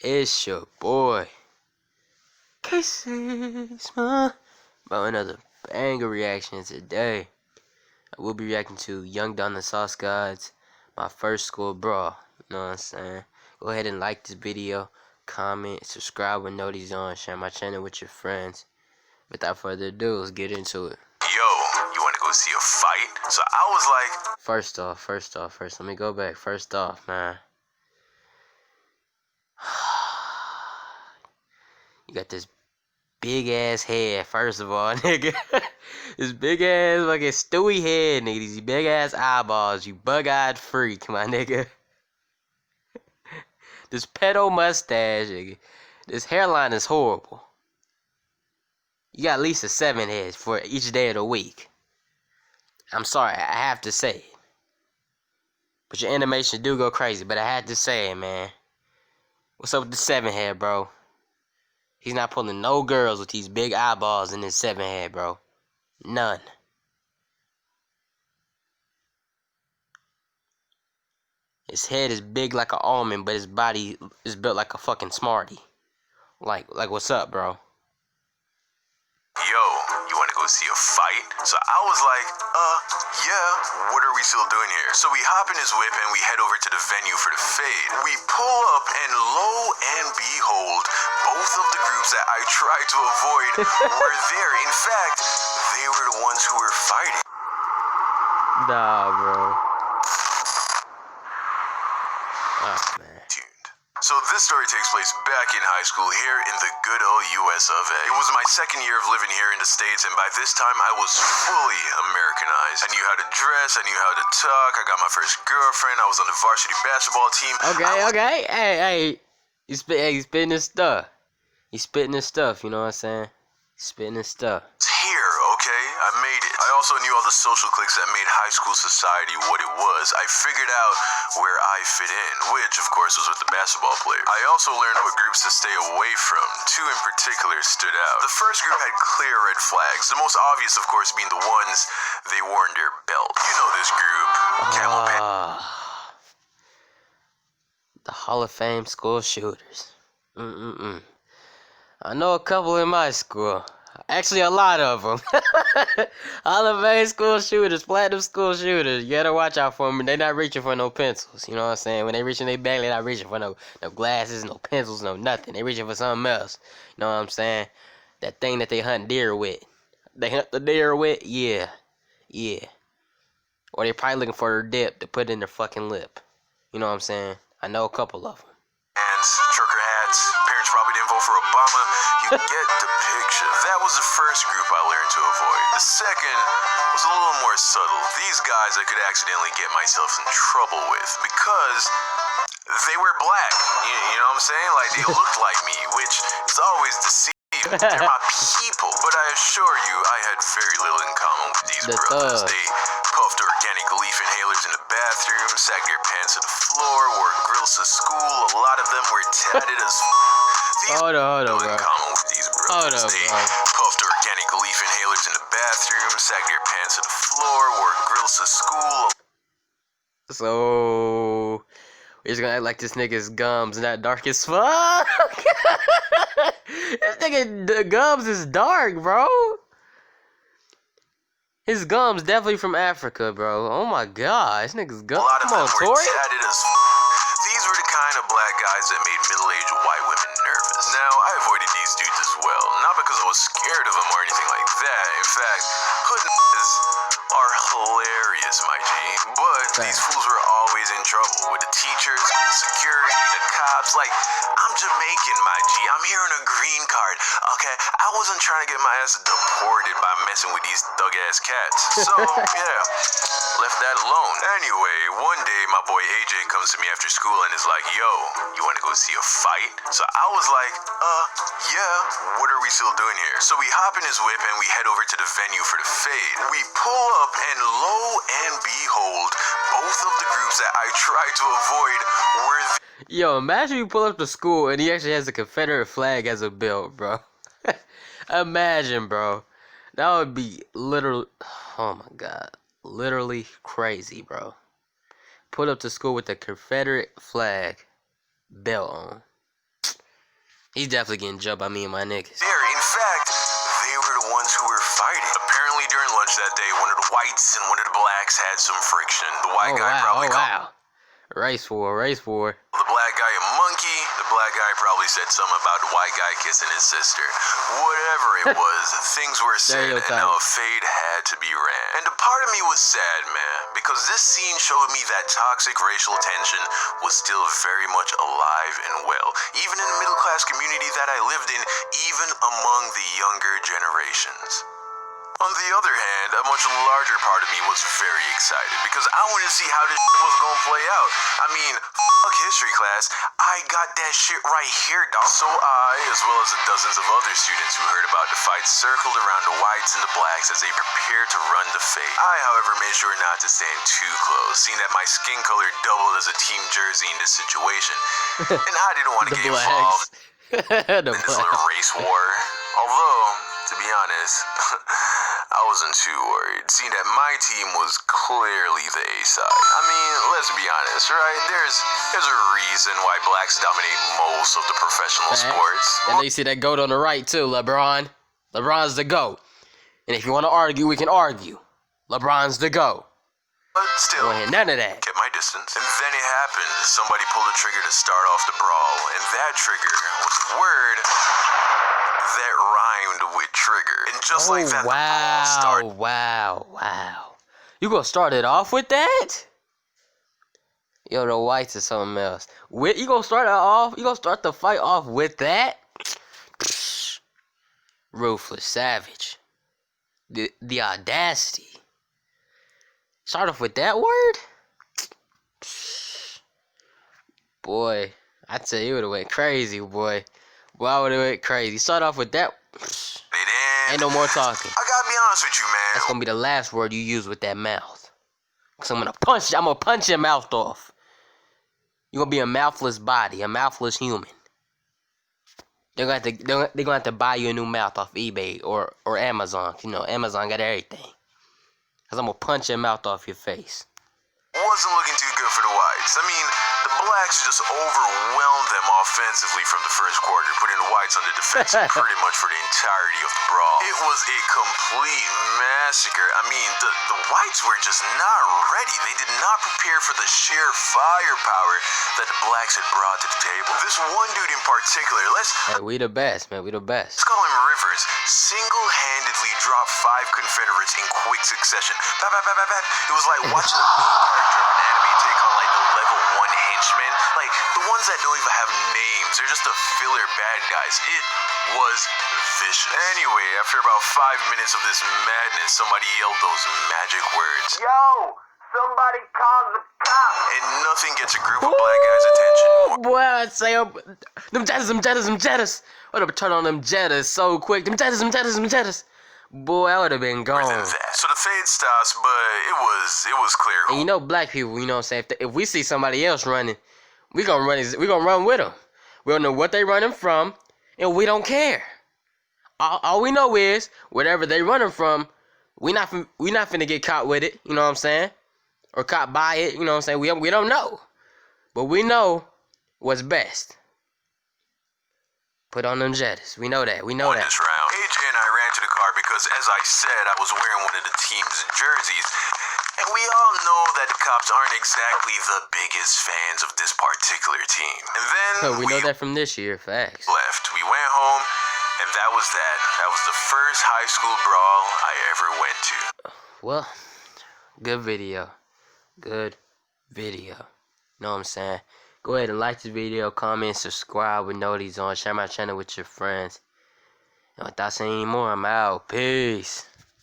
It's your boy, Casey's man. About another banger reaction today. I will be reacting to Young Donna Sauce Gods, my first school brawl. You know what I'm saying? Go ahead and like this video, comment, subscribe with notifications on, share my channel with your friends. Without further ado, let's get into it. Yo, you want to go see a fight? So I was like, First, let me go back. First off, man. You got this big ass head, first of all, nigga. This big ass fucking Stewie head, nigga. These big ass eyeballs, you bug eyed freak, my nigga. This pedo mustache, nigga. This hairline is horrible. You got at least a 7 heads for each day of the week. I'm sorry, I have to say it. But your animation do go crazy, but I had to say it, man. What's up with the 7 head, bro? He's not pulling no girls with these big eyeballs in his 7 head, bro. None. His head is big like an almond, but his body is built like a fucking Smartie. Like what's up, bro? yo, you want to go see a fight? So I was like, yeah, what are we still doing here? So we hop in his whip and we head over to the venue for the fade. We pull up and lo and behold, both of the groups that I tried to avoid were there. In fact, they were the ones who were fighting. Nah, bro. Oh, man. So this story takes place back in high school here in the good old US of A. It was my second year of living here in the States, and by this time I was fully Americanized. I knew how to dress, I knew how to talk, I got my first girlfriend, I was on the varsity basketball team. Okay. Hey. He's spitting his stuff. He's spitting his stuff, you know what I'm saying? He's spitting his stuff. It's here, okay? I made it. I also knew all the social cliques that made high school society what it was. I figured out where I fit in, which, of course, was with the basketball players. I also learned what groups to stay away from. 2 in particular stood out. The first group had clear red flags. The most obvious, of course, being the ones they wore in their belt. You know this group. Camel Pants. The Hall of Fame school shooters. I know a couple in my school. Actually, a lot of them. Hall of Fame school shooters, platinum school shooters. You gotta watch out for them. They're not reaching for no pencils. You know what I'm saying? When they reaching their bag, they're not reaching for no glasses, no pencils, no nothing. They reaching for something else. You know what I'm saying? That thing that they hunt deer with. They hunt the deer with? Yeah. Or they probably looking for their dip to put in their fucking lip. You know what I'm saying? I know a couple of them. Trucker hats. Parents probably didn't vote for Obama. You get the picture. That was the first group I learned to avoid. The second was a little more subtle. These guys I could accidentally get myself in trouble with because they were black. You know what I'm saying? Like, they looked like me, which is always deceiving. They're my people. But I assure you, I had very little in common with these brothers. They puffed organic leaf inhalers in the bathroom, sagged their pants to the floor, wore grills to school. A lot of them were tatted as Hold on, bro. in common with these brothers. They puffed organic leaf inhalers in the bathroom, sagged their pants to the floor, wore grills to school. So we're just gonna act like this nigga's gums not dark as fuck. This nigga the gums is dark, bro. His gums definitely from Africa, bro. Oh my god, this nigga's gums. Come on, Tori. These were the kind of black guys that made middle-aged white women nervous. Now, I avoided these dudes as well, not because I was scared of them or anything like that. In fact, hood niggas are hilarious, my G. But these fools were always in trouble with the teachers, the security, the cops. Like, I'm Jamaican, my G. I'm here on a green card, okay? I wasn't trying to get my ass deported by messing with these thug-ass cats. So, yeah, left that alone. Anyway, one day, my boy AJ comes to me after school and is like, yo, you want to go see a fight? So I was like, yeah, what are we still doing here? So we hop in his whip and we head over to the venue for the fade. We pull up and lo and behold, both of the groups that I tried to avoid were Yo, imagine you pull up to school and he actually has a Confederate flag as a belt, bro. Imagine, bro. That would be literally, oh my god, literally crazy, bro. Pull up to school with a Confederate flag belt on. He's definitely getting jumped by me and my niggas. In fact, they were the ones who were fighting. Apparently, during lunch that day, one of the whites and one of the blacks had some friction. The white guy probably called Race war. the black guy a monkey. The black guy probably said something about the white guy kissing his sister. Whatever it was, things were said, and now a fade had to be ran. And a part of me was sad, man, because this scene showed me that toxic racial tension was still very much alive and well, even in the middle-class community that I lived in, even among the younger generations. On the other hand, a much larger part of me was very excited because I wanted to see how this shit was gonna play out. I mean, fuck history class, I got that shit right here, dog. So I, as well as the dozens of other students who heard about the fight, circled around the whites and the blacks as they prepared to run the fade. I, however, made sure not to stand too close, seeing that my skin color doubled as a team jersey in this situation, and I didn't want to get involved in this little race war. Although, to be honest, I wasn't too worried, seeing that my team was clearly the A side. I mean, let's be honest, right? There's a reason why blacks dominate most of the professional sports. And you see that GOAT on the right too, LeBron. LeBron's the GOAT. And if you want to argue, we can argue. LeBron's the GOAT. But still, none of that. Kept my distance. And then it happened. Somebody pulled the trigger to start off the brawl, and that trigger was the word that rhymed with trigger. And just like that, the brawl started. Wow. You gonna start it off with that? Yo, the whites is something else. You gonna start it off? You gonna start the fight off with that? Ruthless, savage. The audacity. Start off with that word? Boy, I tell you, it would've went crazy, boy. Boy, I would've went crazy. Start off with that. Ain't no more talking. I gotta be honest with you, man. That's gonna be the last word you use with that mouth. Cause I'm gonna punch your mouth off. You're gonna be a mouthless body, a mouthless human. They're gonna have to buy you a new mouth off eBay or Amazon. You know, Amazon got everything. Cause I'm gonna punch your mouth off your face. Wasn't looking too good for the whites. I mean, the blacks just overwhelmed them offensively from the first quarter, putting the whites on the defensive pretty much for the entirety of the brawl. It was a complete massacre. I mean, the whites were just not ready. They did not prepare for the sheer firepower that the blacks had brought to the table. This one dude in particular, Hey, we the best, man. We the best. Let's call him Rivers, single-handedly dropped 5 Confederates in quick succession. Bap, bap, bap, bap, bap. It was like watching the main character of an anime take on like the level 1 henchmen. Like the ones that don't even have names. They're just the filler bad guys. It was vicious. Anyway, after about 5 minutes of this madness, somebody yelled those magic words. Yo! Somebody call the cops! And nothing gets a group of black guys' attention more. Boy, I'd say, them Jettas. I would have turned on them Jettas so quick. Them Jettas. Boy, I would have been gone. So the fade stops, but it was clear. And you know, black people, you know what I'm saying? If we see somebody else running, we gonna run with them. We don't know what they running from, and we don't care. All we know is whatever they running from, we not finna get caught with it. You know what I'm saying? Or caught by it. You know what I'm saying? We don't know, but we know what's best. Put on them Jettas. We know that. This round, AJ and I ran to the car because, as I said, I was wearing one of the team's jerseys. And we all know that the cops aren't exactly the biggest fans of this particular team. And then we know that from this year, facts. Left. We went home, and that was that. That was the first high school brawl I ever went to. Well, good video. Know what I'm saying? Go ahead and like the video, comment, subscribe with noties on, share my channel with your friends. And without saying any more, I'm out. Peace.